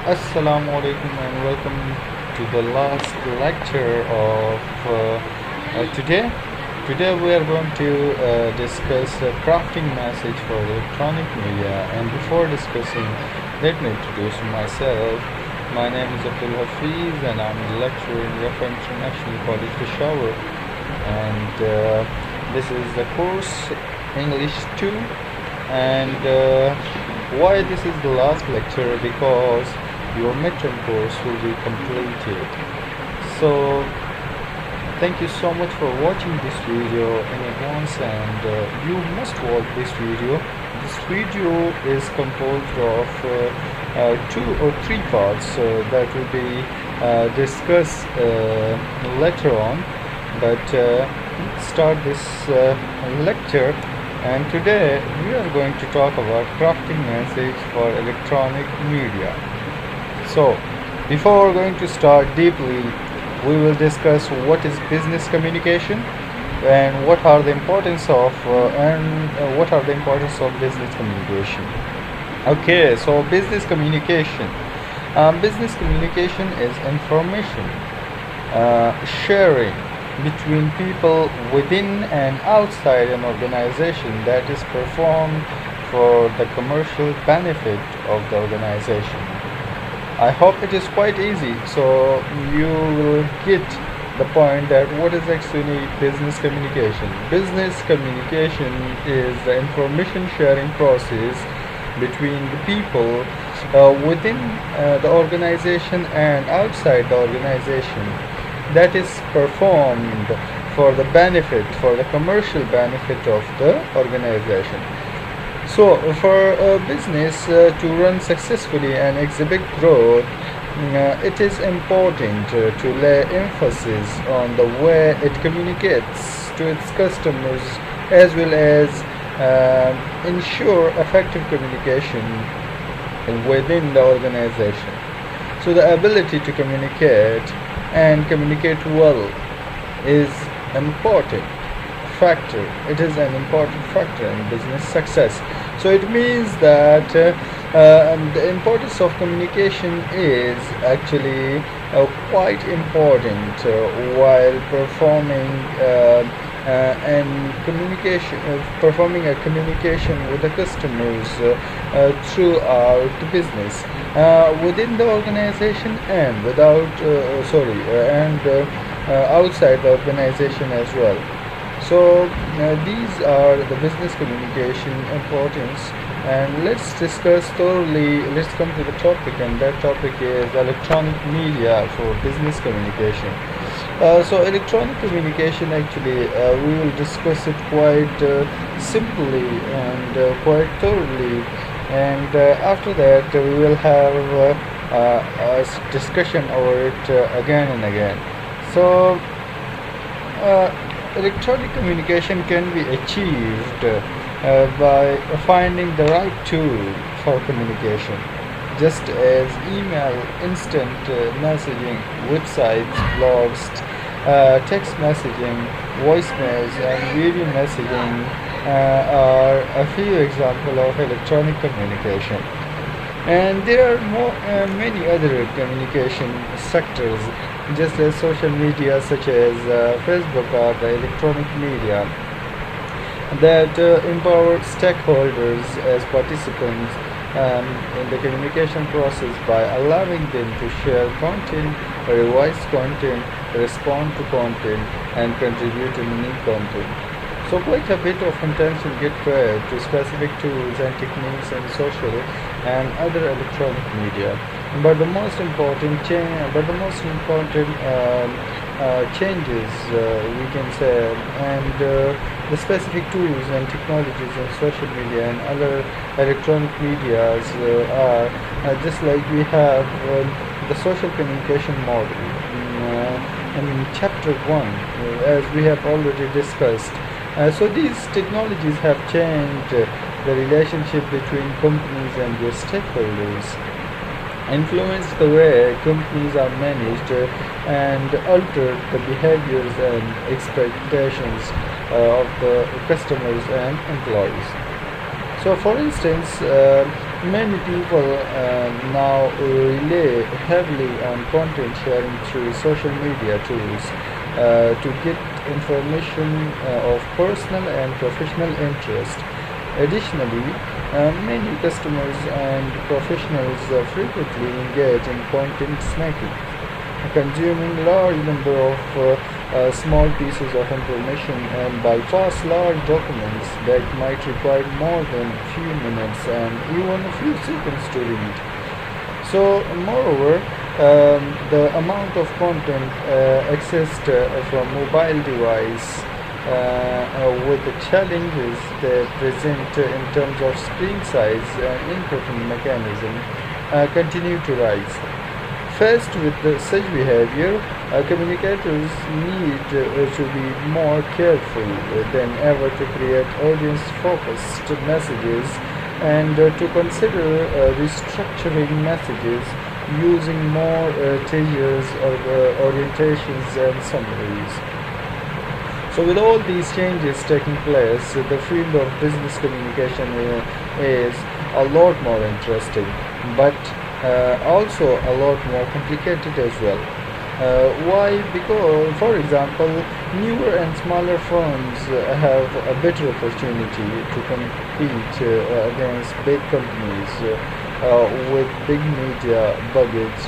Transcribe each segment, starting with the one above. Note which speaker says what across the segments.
Speaker 1: Assalamu alaikum and welcome to the last lecture of today. Today we are going to discuss a crafting message for electronic media. And before discussing, let me introduce myself. My name is Abdul Hafiz and I'm a lecturer in Rafa International College, Peshawar. And this is the course English 2. And why this is the last lecture? Because your midterm course will be completed. So thank you so much for watching this video in advance, and you must watch this video. This video is composed of two or three parts that will be discussed later on, but let's start this lecture. And today we are going to talk about crafting message for electronic media. So, before going to start deeply, we will discuss what is business communication and what are the importance of business communication. Okay, so business communication. Business communication is information sharing between people within and outside an organization that is performed for the commercial benefit of the organization. I hope it is quite easy, so you will get the point that what is actually business communication. Business communication is the information sharing process between the people within the organization and outside the organization that is performed for the commercial benefit of the organization. So, for a business to run successfully and exhibit growth, it is important to lay emphasis on the way it communicates to its customers, as well as ensure effective communication within the organization. So, the ability to communicate and communicate well is important factor. It is an important factor in business success. So it means that the importance of communication is actually quite important while performing a communication with the customers throughout the business within the organization and outside the organization as well. So these are the business communication importance, and let's discuss thoroughly. Let's come to the topic, and that topic is electronic media for business communication. So electronic communication, actually we will discuss it quite simply and quite thoroughly, and after that we will have a discussion over it again and again. So electronic communication can be achieved by finding the right tool for communication, just as email, instant messaging, websites, blogs, text messaging, voicemails, and video messaging are a few examples of electronic communication. And there are many other communication sectors, just as social media such as Facebook are the electronic media that empower stakeholders as participants in the communication process by allowing them to share content, revise content, respond to content, and contribute to unique content. So quite a bit of attention get paid to specific tools and techniques in social and other electronic media. But the most important changes, we can say, and the specific tools and technologies in social media and other electronic medias are just like we have the social communication model in chapter 1, as we have already discussed. So these technologies have changed the relationship between companies and their stakeholders, influenced the way companies are managed, and altered the behaviors and expectations of the customers and employees. So for instance, Many people now rely heavily on content sharing through social media tools to get information of personal and professional interest. Additionally, many customers and professionals frequently engage in content snacking, consuming large number of small pieces of information and bypass large documents that might require more than a few minutes and even a few seconds to read. So, moreover, the amount of content accessed from mobile device with the challenges they present in terms of screen size and inputting mechanism continue to rise. Faced with such behavior, communicators need to be more careful than ever to create audience focused messages and to consider restructuring messages using more teasers or orientations and summaries. So, with all these changes taking place, the field of business communication is a lot more interesting, but also a lot more complicated as well. Why? Because, for example, newer and smaller firms have a better opportunity to compete against big companies with big media budgets.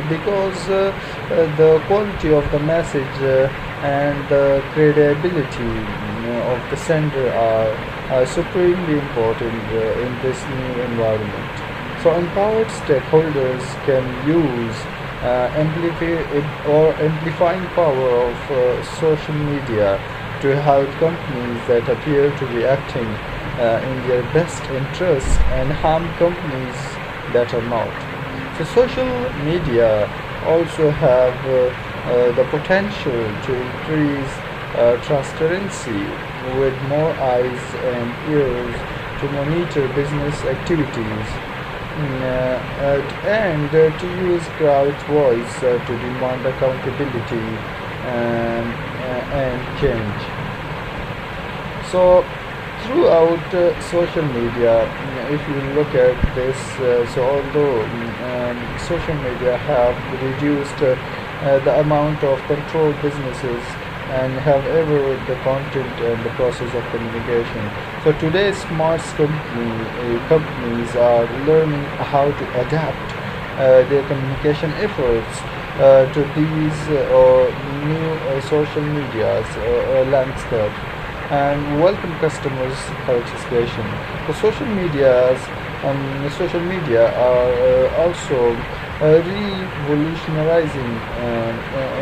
Speaker 1: Because the quality of the message and the credibility of the sender are supremely important in this new environment. So empowered stakeholders can use amplifying power of social media to help companies that appear to be acting in their best interests and harm companies that are not. So social media also have the potential to increase transparency with more eyes and ears to monitor business activities and to use crowd voice to demand accountability and change. So throughout social media, if you look at this, so although social media have reduced the amount of controlled businesses and have ever the content and the process of communication. So today's companies are learning how to adapt their communication efforts to these new social medias landscape and welcome customers' participation. The social media are also revolutionizing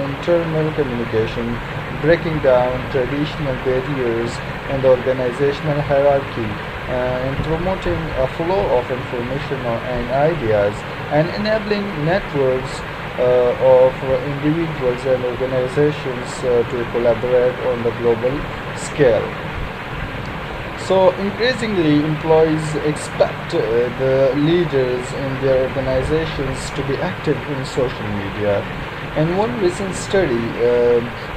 Speaker 1: internal communication, breaking down traditional barriers and organizational hierarchy, and promoting a flow of information and ideas, and enabling networks of individuals and organizations to collaborate on the global scale. So, increasingly, employees expect the leaders in their organizations to be active in social media. In one recent study,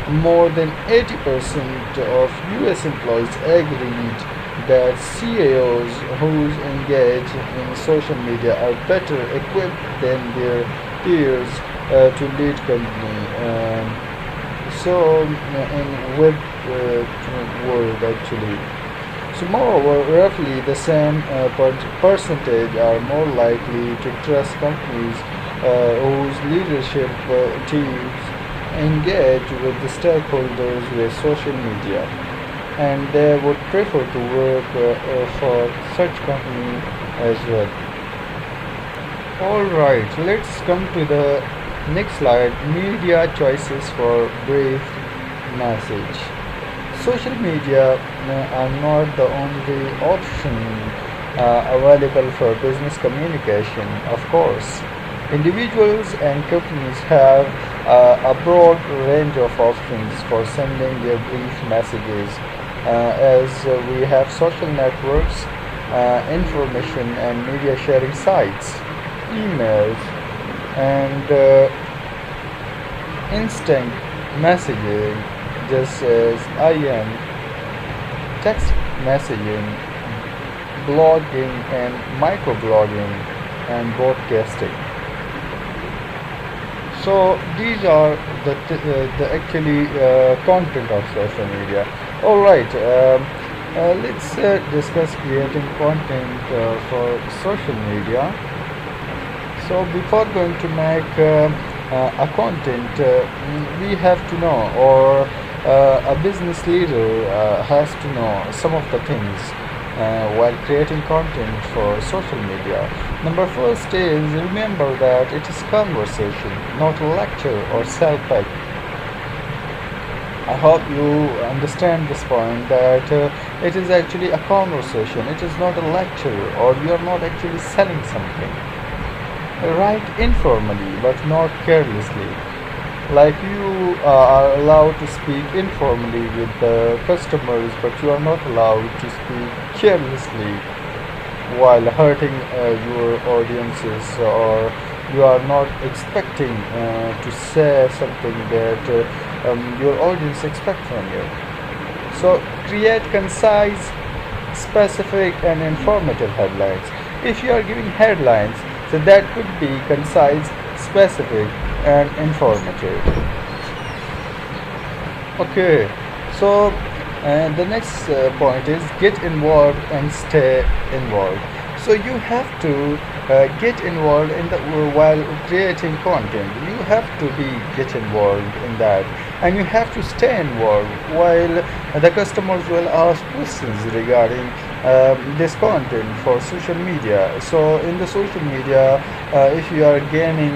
Speaker 1: more than 80% of US employees agreed that CEOs who engage in social media are better equipped than their peers to lead company. In web world actually. So, moreover, roughly the same percentage are more likely to trust companies whose leadership teams engage with the stakeholders with social media, and they would prefer to work for such company as well. Alright, let's come to the next slide, media choices for brief message. Social media are not the only option available for business communication, of course. Individuals and companies have a broad range of options for sending their brief messages, as we have social networks, information and media sharing sites, emails, and instant messaging, just as IM, text messaging, blogging and microblogging and broadcasting. So these are the actually content of social media. All right, let's discuss creating content for social media. So before going to make a content, we have to know, or a business leader has to know some of the things while creating content for social media. Number first is remember that it is conversation, not a lecture or self-help. I hope you understand this point that it is actually a conversation. It is not a lecture, or you are not actually selling something. Write informally but not carelessly. Like you are allowed to speak informally with the customers, but you are not allowed to speak carelessly while hurting your audiences, or you are not expecting to say something that your audience expect from you. So create concise, specific and informative headlines. If you are giving headlines, so that could be concise, specific and informative. Okay, so the next point is get involved and stay involved. So you have to get involved in the while creating content. You have to be get involved in that, and you have to stay involved while the customers will ask questions regarding this content for social media. So in the social media, if you are gaining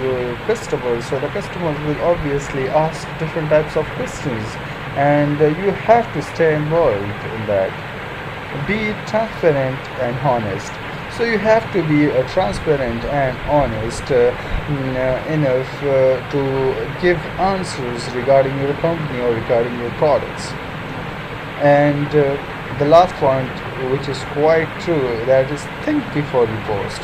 Speaker 1: your customers, so the customers will obviously ask different types of questions, and you have to stay involved in that. Be transparent and honest. So you have to be transparent and honest enough to give answers regarding your company or regarding your products. And the last point, which is quite true, that is think before you post.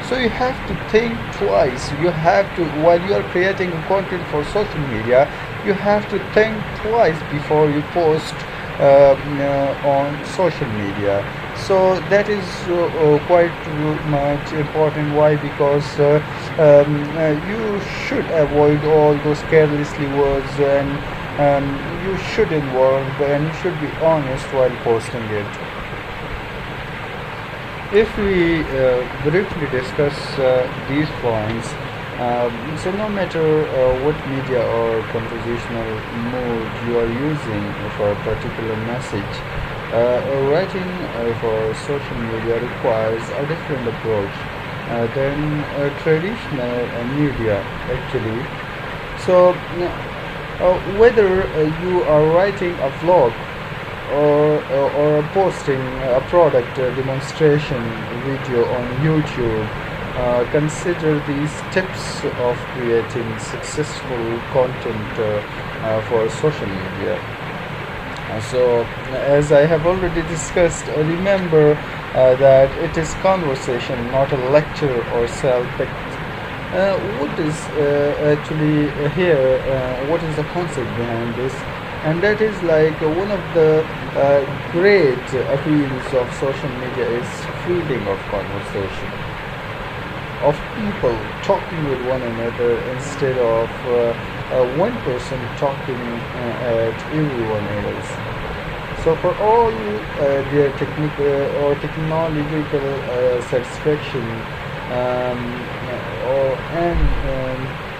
Speaker 1: So you have to think twice. You have to, while you are creating content for social media, you have to think twice before you post on social media. So that is quite much important. Why? Because you should avoid all those carelessly words, and you should involve and you should be honest while posting it. If we briefly discuss these points, so no matter what media or conversational mode you are using for a particular message, writing for social media requires a different approach than traditional media actually. So whether you are writing a vlog or posting a product demonstration video on YouTube, consider these tips of creating successful content for social media. So, as I have already discussed, remember that it is conversation, not a lecture or self-pick. What is actually here? What is the concept behind this? And that is like one of the great appeals of social media is freedom of conversation, of people talking with one another instead of one person talking at everyone else. So for all their technical or technological satisfaction,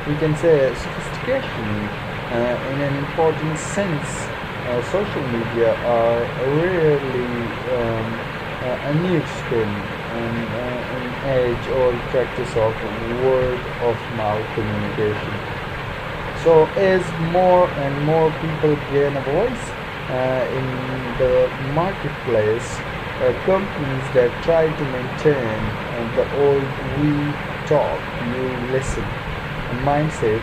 Speaker 1: we can say sophistication in an important sense, social media are rarely a new skin and an age-old practice of word-of-mouth communication. So as more and more people gain a voice in the marketplace, companies that try to maintain the old "we talk, you listen" mindset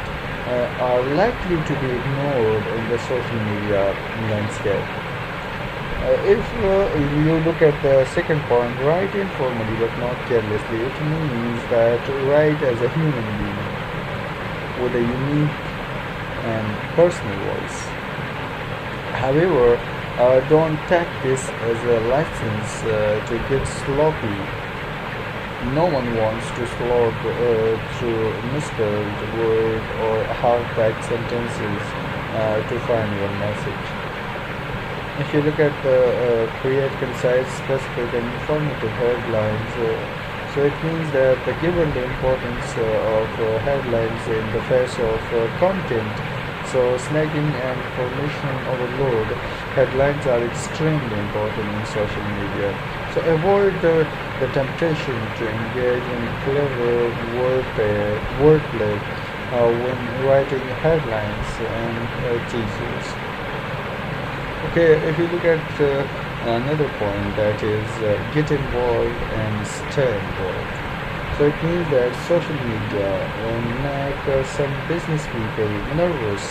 Speaker 1: are likely to be ignored in the social media landscape. If you look at the second point, write informally but not carelessly, it means that write as a human being with a unique and personal voice. However, Don't take this as a license to get sloppy. No one wants to slog through misspelled word or half-baked sentences to find your message. If you look at the create concise, specific, and informative headlines, so it means that given the importance of headlines in the face of content, so snagging and information overload, headlines are extremely important in social media. So avoid the temptation to engage in clever wordplay when writing headlines and teasers. Okay, if you look at another point, that is get involved and stay involved. So it means that social media make some business people nervous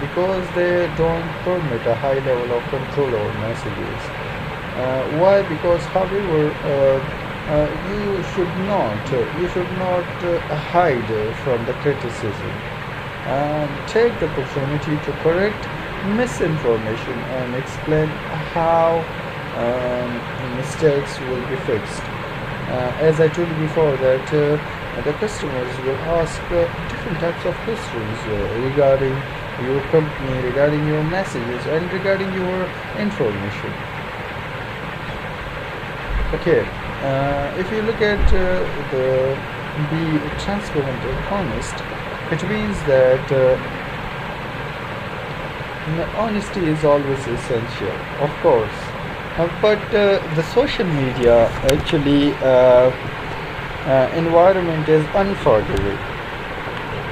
Speaker 1: because they don't permit a high level of control over messages. Why? Because, however, you should not hide from the criticism. Take the opportunity to correct misinformation and explain how mistakes will be fixed. As I told you before, that the customers will ask different types of questions regarding your company, regarding your messages, and regarding your information. Okay, if you look at the be transparent and honest, it means that honesty is always essential, of course. But the social media actually environment is unforgiving.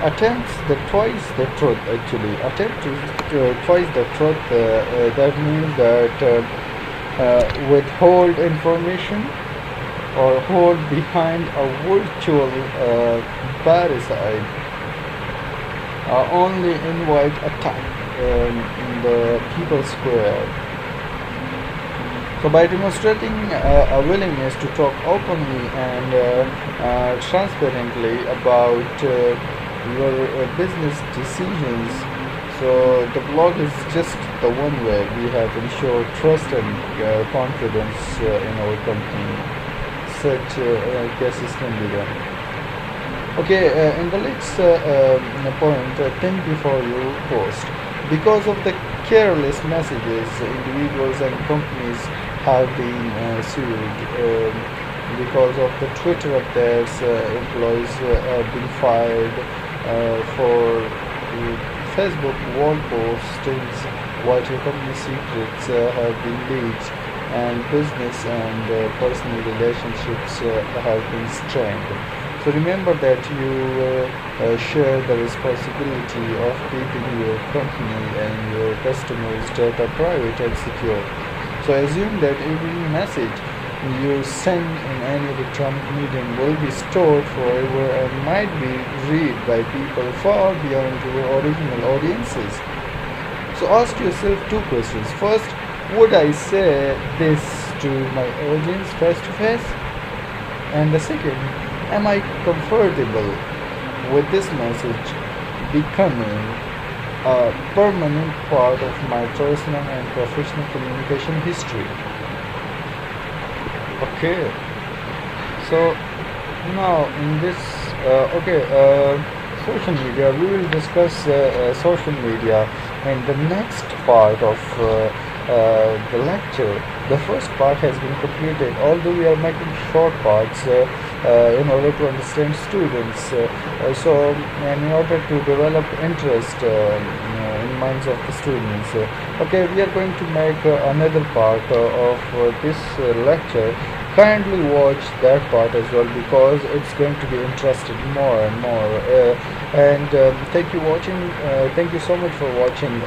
Speaker 1: Attempts the twice the truth actually. Attempt to twice the truth. That means that withhold information or hold behind a virtual parasite. Only invite attack in the people square. So by demonstrating a willingness to talk openly and transparently about your business decisions, so the blog is just the one way we have ensured trust and confidence in our company. Such cases can be done. Okay, in the next point, think before you post. Because of the careless messages, individuals and companies have been sued. Because of the Twitter updates, employees have been fired. For Facebook wall postings, vital company secrets have been leaked, and business and personal relationships have been strained. So remember that you share the responsibility of keeping your company and your customers' data private and secure. So assume that every message you send in any electronic medium will be stored forever and might be read by people far beyond your original audiences. So ask yourself two questions. First, would I say this to my audience face to face? And the second, am I comfortable with this message becoming a permanent part of my personal and professional communication history? Okay, so now in this, social media, we will discuss social media in the next part of the lecture. The first part has been completed, although we are making short parts in order to understand students. So, and in order to develop interest in minds of the students. Okay, we are going to make another part of this lecture. Kindly watch that part as well, because it's going to be interested more and more. Thank you watching. Thank you so much for watching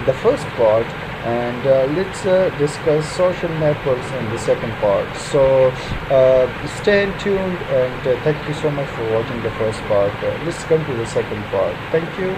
Speaker 1: the first part. And let's discuss social networks in the second part. So stay tuned, and thank you so much for watching the first part. Let's come to the second part. Thank you.